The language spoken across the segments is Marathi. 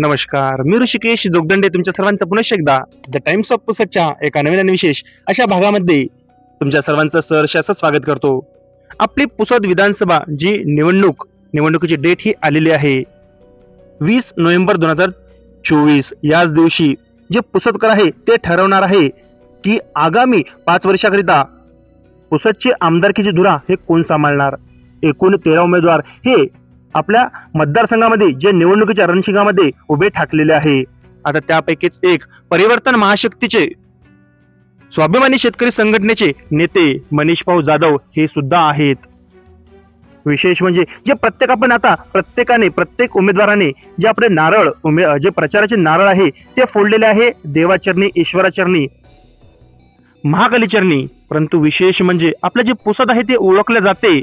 नमस्कार, मी ऋषिकेश जोगदंडे तुमच्या सर्वांचं पुन्हा एकदा द टाइम्स ऑफ पुसदच्या एका नवीन आणि विशेष अशा भागामध्ये तुमच्या सर्वांचं सहर्ष असं स्वागत करतो. आपली पुसद विधानसभा जी निवडणुकीची डेट ही आलेली आहे 20 नोव्हेंबर 2024. याच दिवशी जे पुसदकर आहे ते ठरवणार आहे की आगामी 5 वर्षाकरिता पुसदची आमदारकीची धुरा हे कोण सांभाळणार. एकूण 13 उमेदवार हे आपल्या मतदारसंघामध्ये जे निवडणुकीच्या रणशिंगामध्ये उभे ठाकलेले आहे. आता त्यापैकीच एक परिवर्तन महाशक्तीचे स्वाभिमानी शेतकरी संघटनेचे नेते मनीष भाऊ जाधव हे सुद्धा आहेत. विशेष म्हणजे जे प्रत्येक उमेदवाराने जे आपले नारळ जे प्रचाराचे नारळ आहे ते फोडलेले आहे देवाचरणी, ईश्वराचरणी, महाकालीचरणी. परंतु विशेष म्हणजे आपले जे पुसद आहे ते ओळखले जाते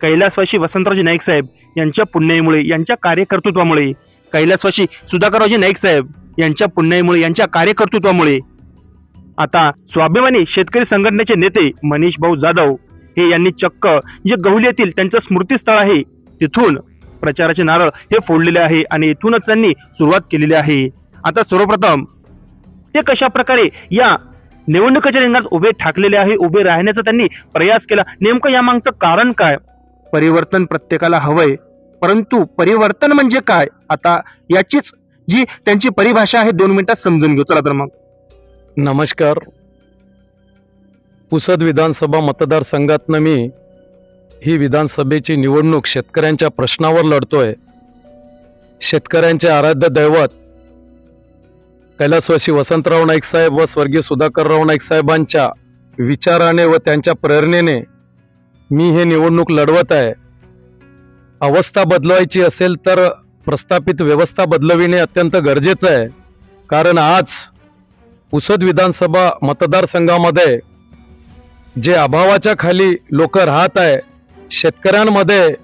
कैलासवासी वसंतरावजी नाईक साहेब यांच्या पुण्याईमुळे, यांच्या कार्यकर्तृत्वामुळे, कैलासवासी सुधाकररावजी नाईक साहेब यांच्या पुण्याईमुळे, यांच्या कार्यकर्तृत्वामुळे आता स्वाभिमानी शेतकरी संघटनेचे नेते मनीष भाऊ जाधव हे यांनी चक्क जे गहुली येथील त्यांचं स्मृतीस्थळ आहे तिथून प्रचाराचे नारळ हे फोडलेले आहे आणि इथूनच त्यांनी सुरुवात केलेली आहे. आता सर्वप्रथम ते कशा प्रकारे या निवडणुकीच्या रिंगणात उभे ठाकलेले आहे, उभे राहण्याचा त्यांनी प्रयास केला, नेमकं या मागचं कारण काय. परिवर्तन प्रत्येकाला हवंय, परंतु परिवर्तन म्हणजे काय आता याचीच जी त्यांची परिभाषा आहे 2 मिनिटात समजून घेऊ. चला तर मग. नमस्कार. पुसद विधानसभा मतदारसंघातनं मी ही विधानसभेची निवडणूक शेतकऱ्यांच्या प्रश्नावर लढतोय. शेतकऱ्यांचे आराध्य दैवत कैलासवासी वसंतराव नाईक साहेब व स्वर्गीय सुधाकरराव नाईक साहेबांच्या विचाराने व त्यांच्या प्रेरणेने मी हे निवडणूक लढवत आहे. अवस्था बदलवायची असेल तर प्रस्थापित व्यवस्था बदलविणे अत्यंत गरजेचं आहे. कारण आज पुसद विधानसभा मतदारसंघामध्ये जे अभावाच्या खाली लोक राहत आहे, शेतकऱ्यांमध्ये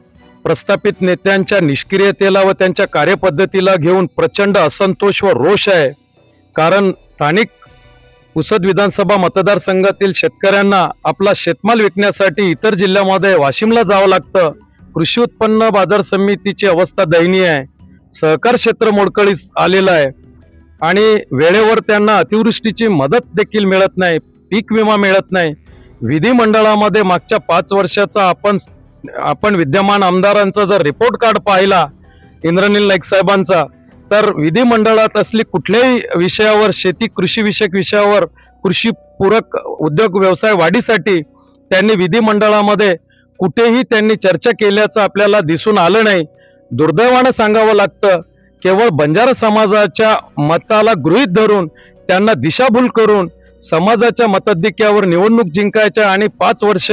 प्रस्थापित नेत्यांच्या निष्क्रियतेला व त्यांच्या कार्यपद्धतीला घेऊन प्रचंड असंतोष व रोष आहे. कारण स्थानिक पुसद विधानसभा मतदारसंघातील शेतकऱ्यांना आपला शेतमाल विकण्यासाठी इतर जिल्ह्यामध्ये वाशिमला जावं लागतं. कृषी उत्पन्न बाजार समितीची अवस्था दयनीय आहे. सहकार क्षेत्र मोडकळीस आलेलं आहे आणि वेळेवर त्यांना अतिवृष्टीची मदत देखील मिळत नाही, पीक विमा मिळत नाही. विधिमंडळामध्ये मागच्या 5 वर्षाचा आपण विद्यमान आमदारांचा जर रिपोर्ट कार्ड पाहिला इंद्रनील नाईक साहेबांचा, तर विधिमंडळात असली कुठल्याही विषयावर, शेती कृषी विषयक विषयावर, कृषी पूरक उद्योग व्यवसाय वाढीसाठी त्यांनी विधिमंडळामध्ये कुठेही त्यांनी चर्चा केल्याचं आपल्याला दिसून आलं नाही. दुर्दैवानं सांगावं लागतं, केवळ बंजारा समाजाच्या मताला गृहीत धरून त्यांना दिशाभूल करून समाजाच्या मताधिक्यावर निवडणूक जिंकायच्या आणि 5 वर्ष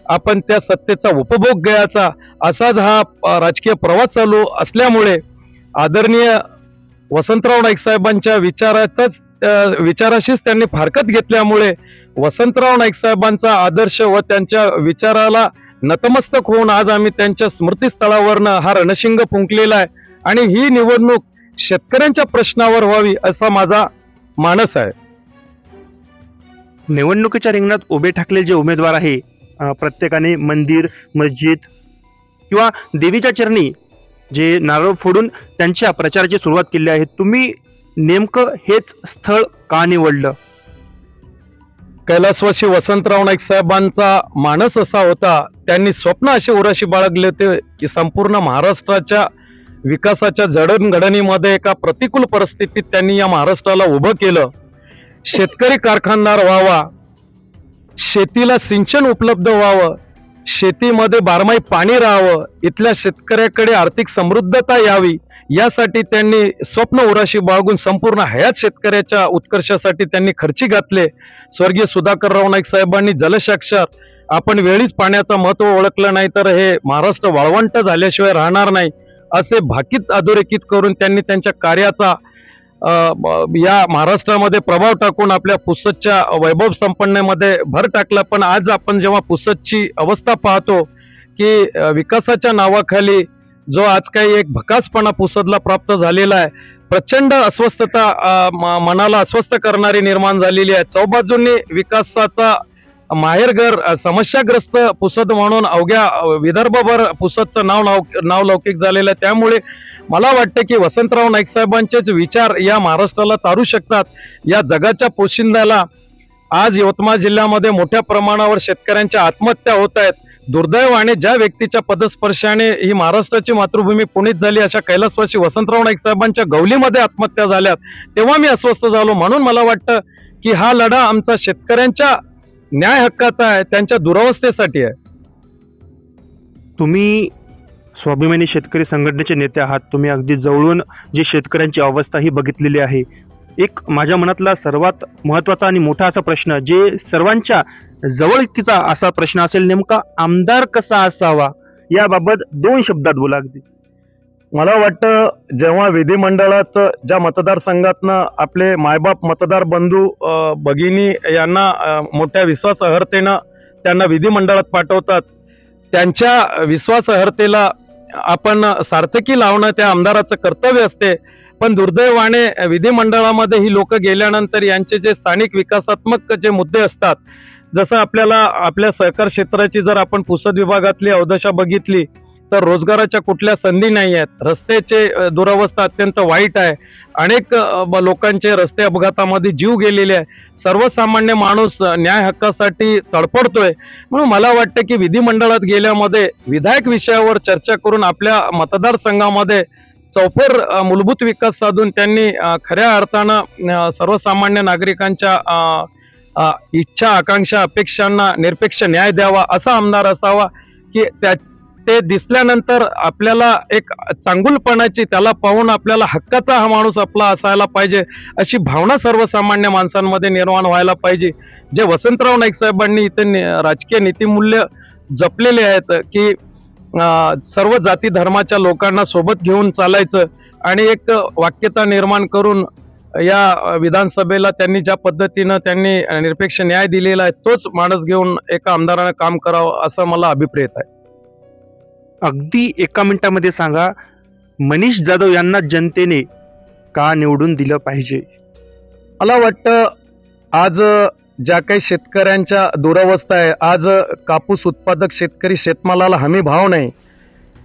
आपण त्या सत्तेचा उपभोग घ्यायचा असाच हा राजकीय प्रवास चालू असल्यामुळे आदरणीय वसंतराव नाईक साहेबांच्या विचाराशीच त्यांनी फारकत घेतल्यामुळे वसंतराव नाईक साहेबांचा आदर्श व त्यांच्या विचाराला नतमस्तक होऊन आज आम्ही त्यांच्या स्मृतीस्थळावरनं हा रणशिंग फुंकलेला आहे आणि ही निवडणूक शेतकऱ्यांच्या प्रश्नावर व्हावी असा माझा मानस आहे. निवडणुकीच्या रिंगणात उभे ठाकलेले जे उमेदवार आहे प्रत्येकाने मंदिर, मस्जिद किंवा देवीच्या चरणी जे नारळ फोडून त्यांच्या प्रचाराची सुरुवात केली आहे. तुम्ही नेमकं हेच स्थळ का निवडलं. कैलासवासी वसंतराव नाईक साहेबांचा मानस असा होता, त्यांनी स्वप्न असे उराशी बाळगले होते की संपूर्ण महाराष्ट्राच्या विकासाच्या जडणघडणीमध्ये एका प्रतिकूल परिस्थितीत त्यांनी या महाराष्ट्राला उभं केलं. शेतकरी कारखानदार व्हावा, शेतीला सिंचन उपलब्ध व्हावं, शेतीमध्ये बारमाही पाणी राहावं, इथल्या शेतकऱ्याकडे आर्थिक समृद्धता यावी, यासाठी त्यांनी स्वप्न उराशी बाळगून संपूर्ण हयात शेतकऱ्याच्या उत्कर्षासाठी त्यांनी खर्ची घातले. स्वर्गीय सुधाकरराव नाईक साहेबांनी जलसाक्षर, आपण वेळीच पाण्याचं महत्त्व ओळखलं नाही तर हे महाराष्ट्र वाळवंट झाल्याशिवाय राहणार नाही, असे भाकीत अधोरेखित करून त्यांनी त्यांच्या कार्याचा या महाराष्ट्रामध्ये प्रभाव टाकून आपल्या पुसदच्या वैभव संपन्नतेमध्ये भर टाकला. पण आज आपण जेव्हा पुसदची अवस्था पाहतो की विकासाच्या नावाखाली जो आज काही एक भकासपणा पुसदला प्राप्त झालेला आहे, प्रचंड अस्वस्थता मनाला अस्वस्थ करणारी निर्माण झालेली आहे. चौबाजूंनी विकासाचा माहेरघर समस्याग्रस्त पुसद म्हणून अवघ्या विदर्भभर पुसदचं नावलौकिक झालेलं आहे. त्यामुळे मला वाटतं की वसंतराव नाईक साहेबांचेच विचार या महाराष्ट्राला तारू शकतात. या जगाच्या पोशिंद्याला आज यवतमाळ जिल्ह्यामध्ये मोठ्या प्रमाणावर शेतकऱ्यांच्या आत्महत्या होत आहेत. दुर्दैवाने ज्या व्यक्तीच्या पदस्पर्शाने ही महाराष्ट्राची मातृभूमी पुनीत झाली अशा कैलासवासी वसंतराव नाईक साहेबांच्या गवलीमध्ये आत्महत्या झाल्यात, तेव्हा मी अस्वस्थ झालो. म्हणून मला वाटतं की हा लढा आमचा शेतकऱ्यांच्या न्याय हक्काचा आहे, त्यांच्या दुरावस्थेसाठी आहे. तुम्ही स्वाभिमानी शेतकरी संघटनेचे नेते आहात. तुम्ही अगदी जवळून जी शेतकऱ्यांची अवस्था ही बघितलेली आहे. एक माझ्या मनातला सर्वात महत्त्वाचा आणि मोठा असा प्रश्न, जे सर्वांच्या जवळकीचा असा प्रश्न असेल, नेमका आमदार कसा असावा याबाबत 2 शब्दात बोला. अगदी मला वाटतं जेव्हा विधिमंडळाचं ज्या मतदारसंघातनं आपले मायबाप मतदार बंधू भगिनी यांना मोठ्या विश्वासार्हतेनं त्यांना विधिमंडळात पाठवतात, त्यांच्या विश्वासार्हतेला आपण सार्थकी लावणं त्या आमदाराचं कर्तव्य असते. पण दुर्दैवाने विधिमंडळामध्ये ही लोक गेल्यानंतर यांचे जे स्थानिक विकासात्मक जे मुद्दे असतात, जसं आपल्या सहकार क्षेत्राची जर आपण पुसद विभागातली अवदशा बघितली तर रोजगाराच्या कुठल्या संधी नाही आहेत. रस्त्याचे दुरावस्था अत्यंत वाईट आहे. अनेक लोकांचे रस्ते अपघातामध्ये जीव गेलेले आहे. सर्वसामान्य माणूस न्याय हक्कासाठी तडफडतोय. म्हणून मला वाटतं की विधिमंडळात गेल्यामध्ये विधायक विषयावर चर्चा करून आपल्या मतदारसंघामध्ये चौफेर मूलभूत विकास साधून त्यांनी खऱ्या अर्थानं सर्वसामान्य नागरिकांच्या इच्छा, आकांक्षा, अपेक्षांना निरपेक्ष न्याय द्यावा असा आमदार असावा की ते दिसल्यानंतर आपल्याला एक चांगुलपणाची, त्याला पाहून आपल्याला हक्काचा हा माणूस आपला असायला पाहिजे अशी भावना सर्वसामान्य माणसांमध्ये निर्माण व्हायला पाहिजे. जे वसंतराव नाईक साहेबांनी इथे राजकीय नीतिमूल्य जपलेले आहेत की सर्व जाती धर्माच्या लोकांना सोबत घेऊन चालायचं आणि एक वाक्यता निर्माण करून या विधानसभेला त्यांनी ज्या पद्धतीनं त्यांनी निरपेक्ष न्याय दिलेला आहे, तोच माणूस घेऊन एका आमदारानं काम करावं असं मला अभिप्रेत आहे. अगदी 1 मिनिटामध्ये सांगा, मनीष जाधव यांना जनतेने का निवडून दिलं पाहिजे? मला वाटतं आज ज्या काही शेतकऱ्यांच्या दुरावस्था आहे, आज कापूस उत्पादक शेतकरी शेतमालाला हमी भाव नाही.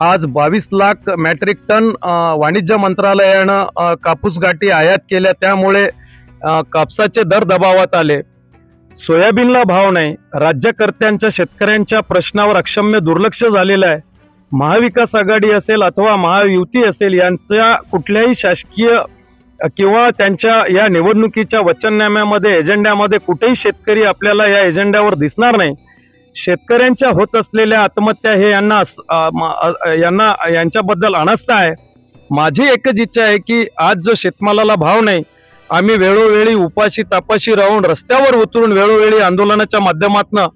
आज 22 लाख मेट्रिक टन वाणिज्य मंत्रालयानं कापूस गाठी आयात केल्या, त्यामुळे कापसाचे दर दबावात आले. सोयाबीनला भाव नाही. राज्यकर्त्यांच्या शेतकऱ्यांच्या प्रश्नावर अक्षम्य दुर्लक्ष झालेलं आहे. महाविकास आघाडी असेल अथवा महायुती असेल, यांच्या कुठल्याही शासकीय किंवा त्यांच्या या निवडणुकीच्या वचननाम्यामध्ये, एजेंड्यामध्ये कुठेही शेतकरी आपल्याला या एजेंड्यावर दिसणार नाही. शेतकऱ्यांच्या होत असलेल्या आत्महत्या हे यांच्याबद्दल अनास्था आहे. माझी एकच इच्छा आहे की आज जो शेतमालाला भाव नाही, आम्ही वेळोवेळी उपाशी तापाशी राहून रस्त्यावर उतरून वेळोवेळी आंदोलनाच्या माध्यमातून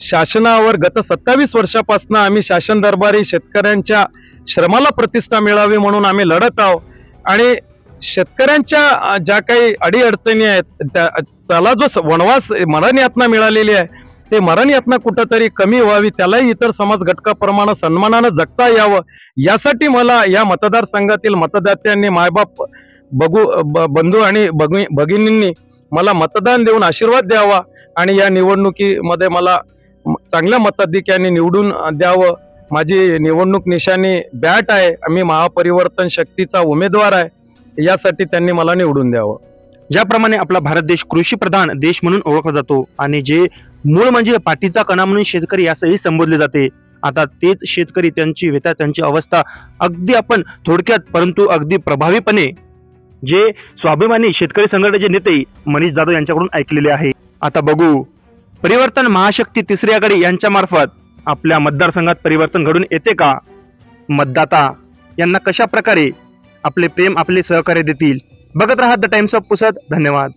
शासनावर गत 27 वर्षापासून आम्ही शासन दरबारी शेतकऱ्यांच्या श्रमाला प्रतिष्ठा मिळावी म्हणून आम्ही लढत आहोत. आणि शेतकऱ्यांच्या ज्या काही अडीअडचणी आहेत त्याला जो वनवास मरण यातना मिळालेली आहे, ते मरण यातना कुठंतरी कमी व्हावी, त्यालाही इतर समाज घटकाप्रमाणे सन्मानानं जगता यावं, यासाठी मला या मतदारसंघातील मतदात्यांनी, मायबाप बंधू आणि भगिनींनी मला मतदान देऊन आशीर्वाद द्यावा आणि या निवडणुकीमध्ये मला चांगल्या मताधिक्याने निवडून द्यावं. माझी निवडणूक निशाणी बॅट आहे. आम्ही महापरिवर्तन शक्तीचा उमेदवार आहे. यासाठी त्यांनी मला निवडून द्यावं. ज्याप्रमाणे आपला भारत देश कृषी प्रधान देश म्हणून ओळखला जातो आणि जे मूळ म्हणजे पाठीचा कणा म्हणून शेतकरी असंही संबोधले जाते, आता तेच शेतकरी, त्यांची व्यथा, त्यांची अवस्था अगदी आपण थोडक्यात परंतु अगदी प्रभावीपणे जे स्वाभिमानी शेतकरी संघटनेचे नेते मनीष जाधव यांच्याकडून ऐकलेले आहे. आता बघू, परिवर्तन महाशक्ती तिसरी आघाडी यांच्या मार्फत आपल्या मतदारसंघात परिवर्तन घडून येते का? मतदाता यांना कशा प्रकारे आपले प्रेम, आपले सहकार्य देतील? बघत राहा द टाइम्स ऑफ पुसद. धन्यवाद.